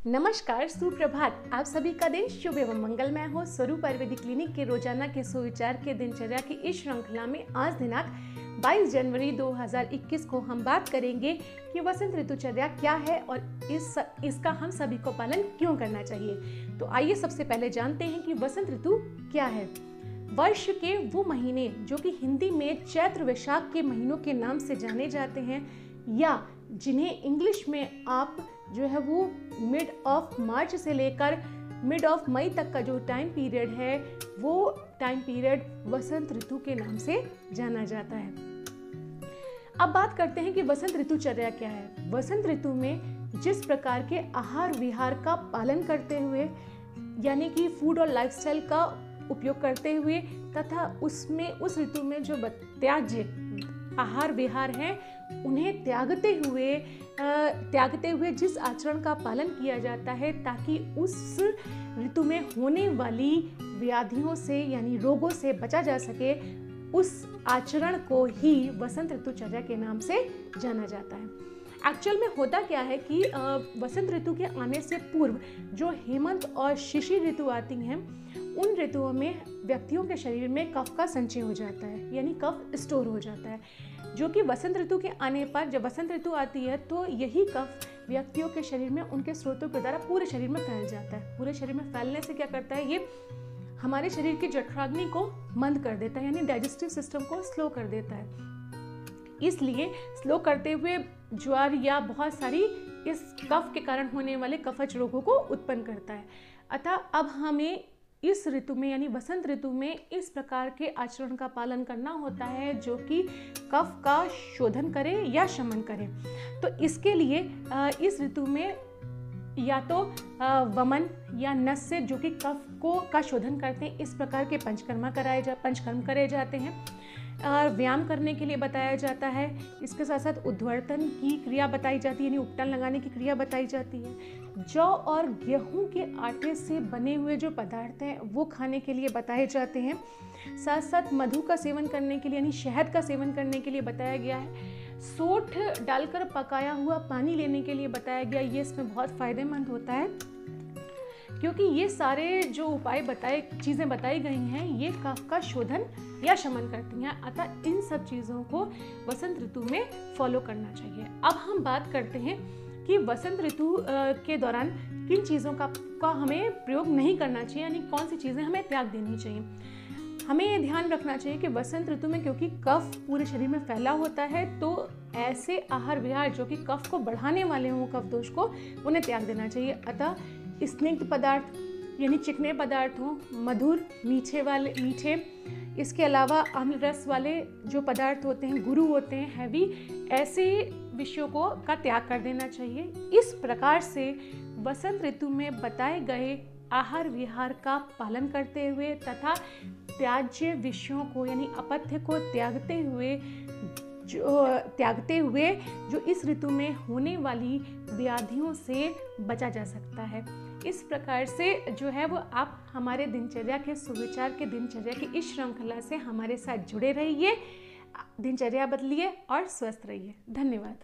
नमस्कार, सुप्रभात। आप सभी का दिन शुभ एवं मंगलमय हो। स्वरूप आयुर्वेदिक क्लिनिक के रोजाना के सुविचार के दिनचर्या की इस श्रृंखला में आज दिनांक 22 जनवरी 2021 को हम बात करेंगे कि वसंत ऋतुचर्या क्या है और इसका हम सभी को पालन क्यों करना चाहिए। तो आइए सबसे पहले जानते हैं कि वसंत ऋतु क्या है। वर्ष के वो महीने जो कि हिंदी में चैत्र वैशाख के महीनों के नाम से जाने जाते हैं, या जिन्हें इंग्लिश में आप जो है वो मिड ऑफ मार्च से लेकर मिड ऑफ मई तक का जो टाइम पीरियड है वो टाइम पीरियड वसंत ऋतु के नाम से जाना जाता है। अब बात करते हैं कि वसंत ऋतुचर्या क्या है। वसंत ऋतु में जिस प्रकार के आहार विहार का पालन करते हुए, यानी कि फूड और लाइफस्टाइल का उपयोग करते हुए तथा उसमें उस ऋतु में जो त्याज्य आहार विहार है उन्हें त्यागते हुए जिस आचरण का पालन किया जाता है ताकि उस ऋतु में होने वाली व्याधियों से यानी रोगों से बचा जा सके, उस आचरण को ही वसंत ऋतुचर्या के नाम से जाना जाता है। एक्चुअल में होता क्या है कि वसंत ऋतु के आने से पूर्व जो हेमंत और शिशिर ऋतु आती हैं, उन ऋतुओं में व्यक्तियों के शरीर में कफ का संचय हो जाता है, यानी कफ स्टोर हो जाता है, जो कि वसंत ऋतु के आने पर जब वसंत ऋतु आती है तो यही कफ व्यक्तियों के शरीर में उनके स्रोतों के द्वारा पूरे शरीर में फैल जाता है। पूरे शरीर में फैलने से क्या करता है, ये हमारे शरीर की जठराग्नि को मंद कर देता है, यानी डाइजेस्टिव सिस्टम को स्लो कर देता है। इसलिए स्लो करते हुए ज्वर या बहुत सारी इस कफ के कारण होने वाले कफज रोगों को उत्पन्न करता है। अतः अब हमें इस ऋतु में यानी वसंत ऋतु में इस प्रकार के आचरण का पालन करना होता है जो कि कफ का शोधन करे या शमन करे। तो इसके लिए इस ऋतु में या तो वमन या नस से जो कि कफ का शोधन करते हैं, इस प्रकार के पंचकर्म करे जाते हैं। व्यायाम करने के लिए बताया जाता है। इसके साथ साथ उद्वर्तन की क्रिया बताई जाती है, यानी उपटन लगाने की क्रिया बताई जाती है। जौ और गेहूं के आटे से बने हुए जो पदार्थ हैं वो खाने के लिए बताए जाते हैं। साथ साथ मधु का सेवन करने के लिए यानी शहद का सेवन करने के लिए बताया गया है। सोंठ डालकर पकाया हुआ पानी लेने के लिए बताया गया। ये इसमें बहुत फायदेमंद होता है क्योंकि ये सारे जो उपाय चीज़ें बताई गई हैं ये कफ का शोधन या शमन करती हैं। अतः इन सब चीज़ों को वसंत ऋतु में फॉलो करना चाहिए। अब हम बात करते हैं कि वसंत ऋतु के दौरान किन चीज़ों का हमें प्रयोग नहीं करना चाहिए, यानी कौन सी चीज़ें हमें त्याग देनी चाहिए। हमें ये ध्यान रखना चाहिए कि वसंत ऋतु में क्योंकि कफ पूरे शरीर में फैला होता है तो ऐसे आहार विहार जो कि कफ को बढ़ाने वाले हों, कफ दोष को, उन्हें त्याग देना चाहिए। अतः स्निग्ध पदार्थ यानी चिकने पदार्थ हों, मधुर मीठे, इसके अलावा अम्ल रस वाले जो पदार्थ होते हैं, गुरु होते हैं, हैवी, ऐसे विषयों का त्याग कर देना चाहिए। इस प्रकार से वसंत ऋतु में बताए गए आहार विहार का पालन करते हुए तथा त्याज्य विषयों को यानी अपथ्य को त्यागते हुए जो इस ऋतु में होने वाली व्याधियों से बचा जा सकता है। इस प्रकार से जो है वो आप हमारे दिनचर्या के सुविचार के दिनचर्या की इस श्रृंखला से हमारे साथ जुड़े रहिए। दिनचर्या बदलिए और स्वस्थ रहिए। धन्यवाद।